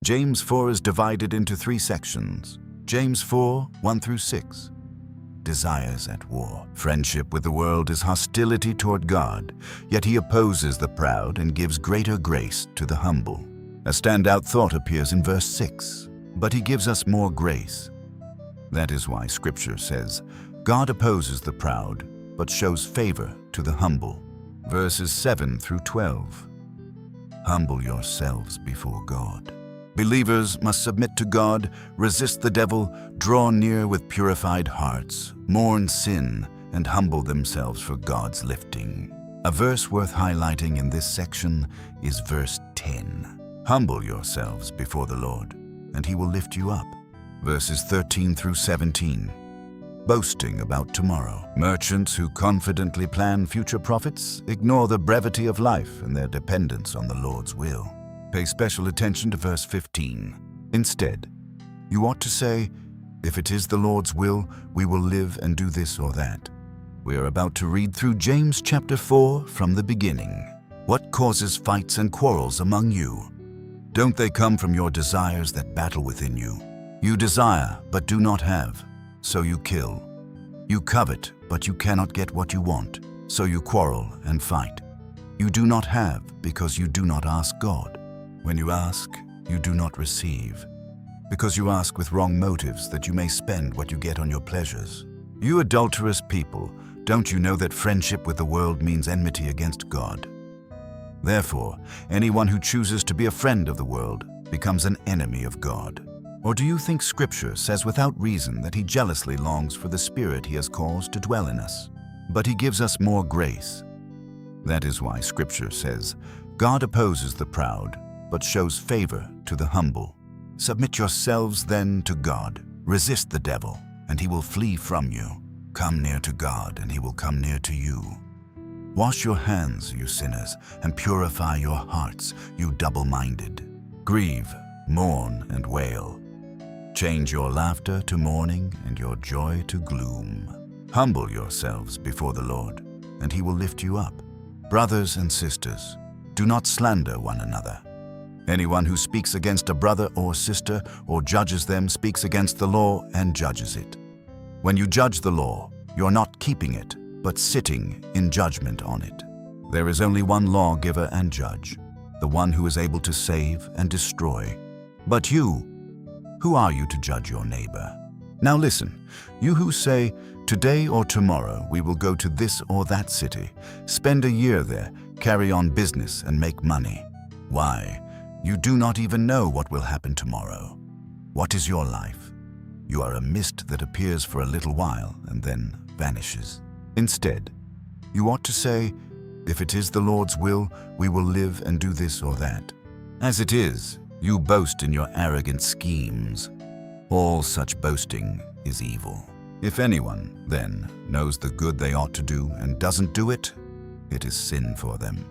James 4 is divided into 3 sections. James 4, 1 through 6. Desires at war. Friendship with the world is hostility toward God, yet he opposes the proud and gives greater grace to the humble. A standout thought appears in verse 6, but he gives us more grace. That is why Scripture says, God opposes the proud, but shows favor to the humble. Verses 7 through 12. Humble yourselves before God. Believers must submit to God, resist the devil, draw near with purified hearts, mourn sin, and humble themselves for God's lifting. A verse worth highlighting in this section is verse 10. Humble yourselves before the Lord, and he will lift you up. Verses 13 through 17. Boasting about tomorrow. Merchants who confidently plan future profits ignore the brevity of life and their dependence on the Lord's will. Pay special attention to verse 15. Instead, you ought to say, if it is the Lord's will, we will live and do this or that. We are about to read through James chapter 4 from the beginning. What causes fights and quarrels among you? Don't they come from your desires that battle within you? You desire, but do not have, so you kill. You covet, but you cannot get what you want, so you quarrel and fight. You do not have, because you do not ask God. When you ask, you do not receive, because you ask with wrong motives that you may spend what you get on your pleasures. You adulterous people, don't you know that friendship with the world means enmity against God? Therefore, anyone who chooses to be a friend of the world becomes an enemy of God. Or do you think Scripture says without reason that he jealously longs for the Spirit he has caused to dwell in us? But he gives us more grace. That is why Scripture says, God opposes the proud, but shows favor to the humble. Submit yourselves then to God. Resist the devil, and he will flee from you. Come near to God, and he will come near to you. Wash your hands, you sinners, and purify your hearts, you double-minded. Grieve, mourn, and wail. Change your laughter to mourning and your joy to gloom. Humble yourselves before the Lord, and he will lift you up. Brothers and sisters, do not slander one another. Anyone who speaks against a brother or sister or judges them speaks against the law and judges it. When you judge the law, you're not keeping it, but sitting in judgment on it. There is only one lawgiver and judge, the one who is able to save and destroy. But you, who are you to judge your neighbor? Now listen, you who say, today or tomorrow we will go to this or that city, spend a year there, carry on business and make money. Why? You do not even know what will happen tomorrow. What is your life? You are a mist that appears for a little while and then vanishes. Instead, you ought to say, if it is the Lord's will, we will live and do this or that. As it is, you boast in your arrogant schemes. All such boasting is evil. If anyone, then, knows the good they ought to do and doesn't do it, it is sin for them.